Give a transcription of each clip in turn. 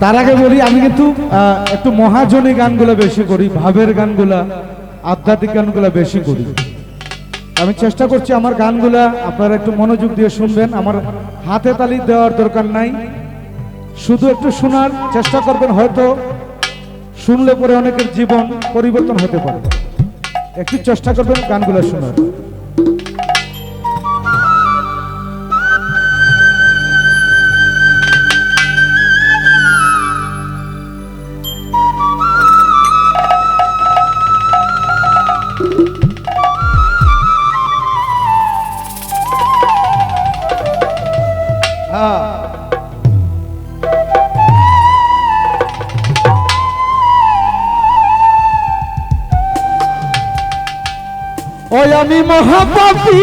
তার আগে বলি আমি কিন্তু একটু মহাজনী গানগুলো বেশি করি, ভাবের গানগুলা, আধ্যাত্মিক গানগুলা বেশি করি। আমি চেষ্টা করছি আমার গানগুলা আপনারা একটু মনোযোগ দিয়ে শুনবেন। আমার হাতে তালি দেওয়ার দরকার নাই, শুধু একটু শোনার চেষ্টা করবেন। হয়তো শুনলে পরে অনেকের জীবন পরিবর্তন হতে পারে। একটু চেষ্টা করবেন গানগুলো শোনার। ওই আমি মহাপাপী,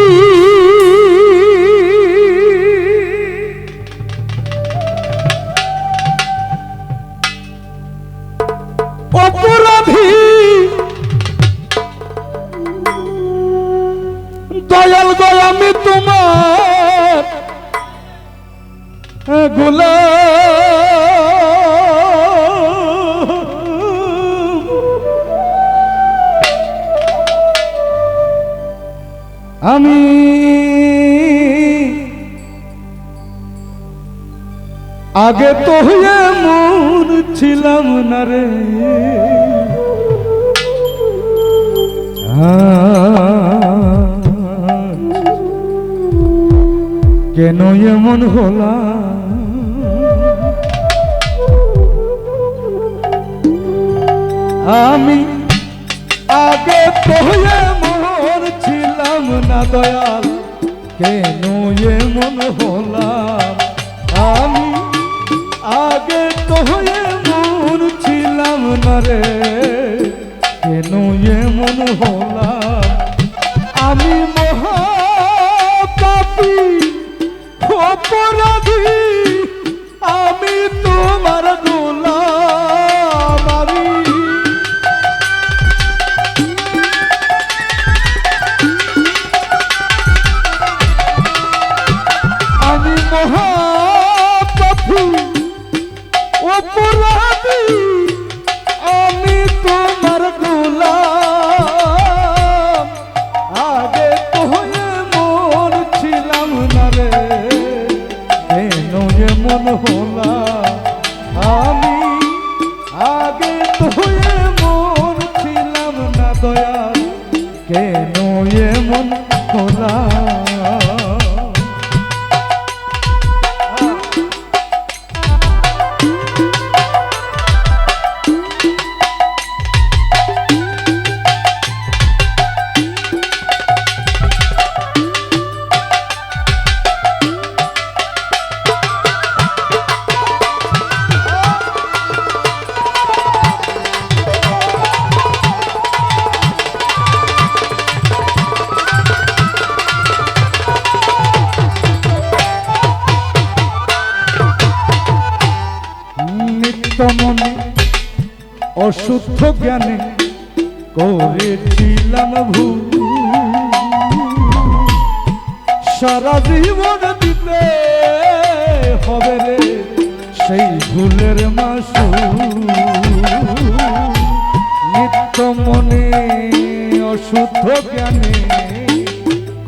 অপরাধী, দয়াল গো আমি তোমার গোলাম। আমি আগে তো এমন ছিলাম না রে, কেন এমন হলাম? আমি আগে তো এমন ছিলাম না দয়াল, কেন এমন হলাম? আমি আগে তো এমন ছিলাম না রে, কেন এমন হলাম? আমি মহাপাপী, অপরাধী, আমি তোমার গোলাম। আমি মহাপাপী, অপরাধী, আমি তোমার গোলাম। আগে তো এমন ছিলাম না রে, কেন এমন হলাম? আমি আগে তো এমন ছিলাম না দয়াল, কেন এমন হলাম? মনে অশুদ্ধ জ্ঞানে করেছিলাম ভুল, সারা জীবন দিতে হবে রে সেই ভুলের মাসুল। নিত্য মনে অশুদ্ধ জ্ঞানে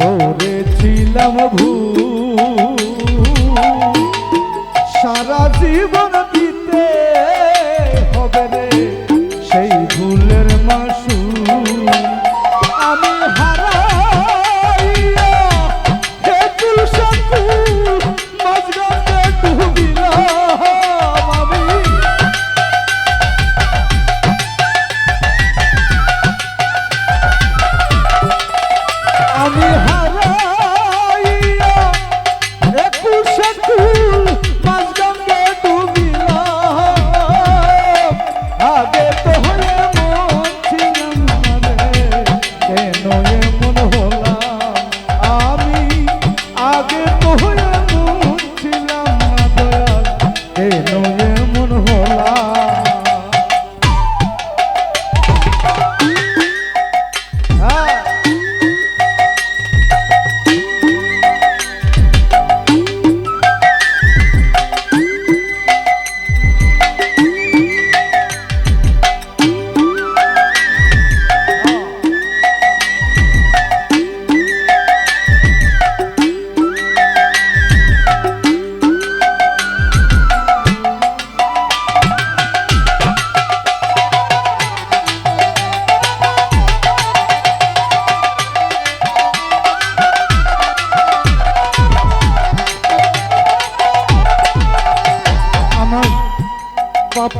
করেছিলাম ভুল, সারা জীবন দিতে হবে রে সেই ভুলের মাসুল। আমি হারাইয়া হে তুলসাকুল মাঝরাতে ডুবিলাম। আমি হারাইয়া হে তুলসাকুল মাঝরাতে ডুবিলাম।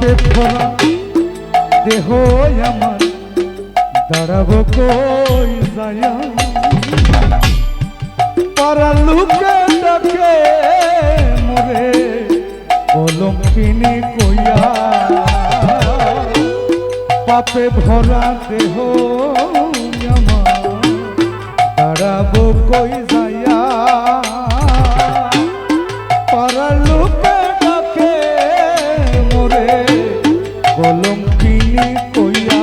পাপে ভরা দেহ আমার দাঁড়াবো কই যায়া পাড়ার লোকে ডাকে মোরে কলঙ্কিনী কইয়া পাপে ভরা দেহ আমার দাঁড়াবো কই যায়া পাড়ার লোকে ডাকে মোরে কলঙ্কিনী কইয়া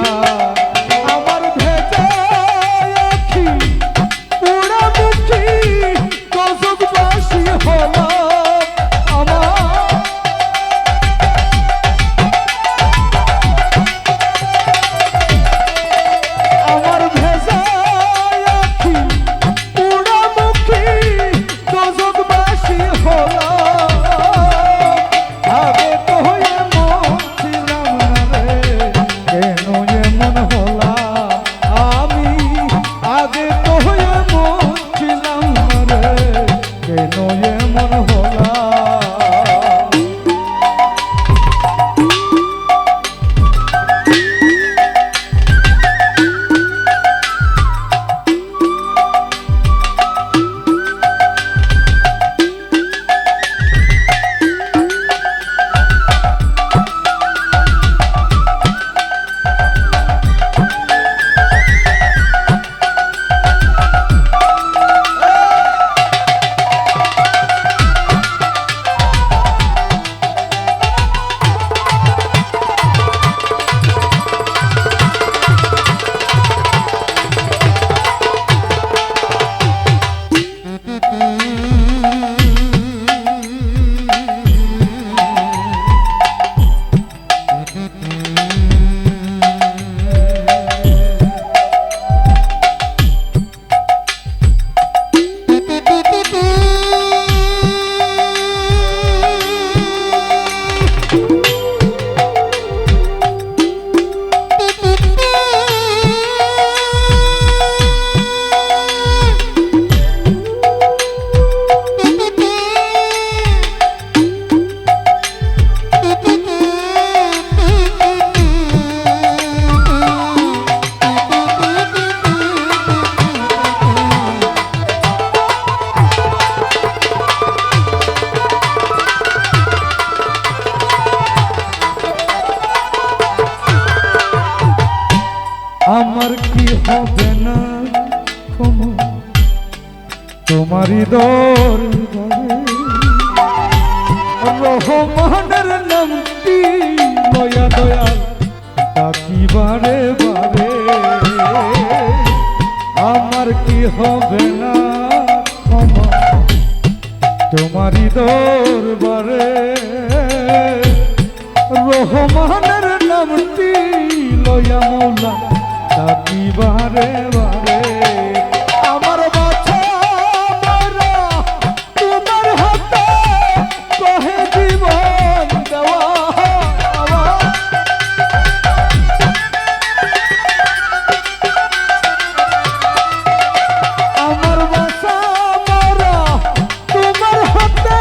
আমার ভেজা আখি পুরা মুখি গজববাসী হলো আমার ভেজা আখি পুরা মুখি গজববাসী হলো আগে তো এমন ছিলাম না রে কেন এমন হলাম আমি আগে তো এমন ছিলাম না রে কেন এমন হলাম আমার কি হবে না তোমারই দরবারে রহমানের নামটি লয়া দয়াল ডাকি বারে বারে আমার কি হবে না তোমারই দরবারে রহমানের নামটি লয়া মৌলা ডাকি বারে বারে আমার বাছা মারা তোমার হাতে কহে জীবন দেওয়া আমার বাছা মারা তোমার হাতে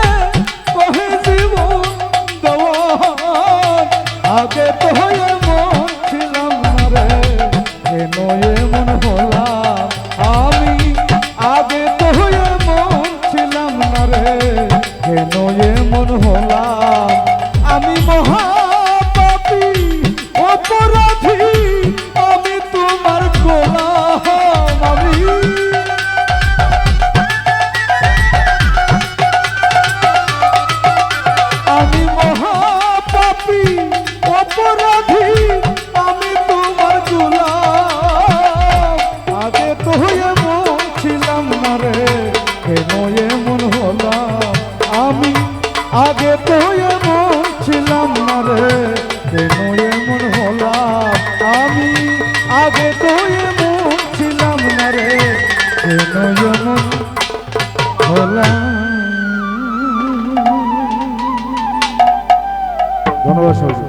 কহে জীবন দেওয়া আগে তো এমন ছিলাম না রে কেন এমন হলাম আমি আগে তো এমন ছিলাম না রে কেন এমন হলাম আমি মহাপাপী অপরাধী আমি তোমার গোলাম আমি মহাপাপী অপরাধী আমি তোমার গোলাম আগে তো এমন ছিলাম না রে কেন এমন হলাম আমি আগে তো এমন ছিলাম না রে কেন এমন হলাম আমি আগে তো এমন ছিলাম না রে কেন এমন হলাম। ধন্যবাদ সবাই।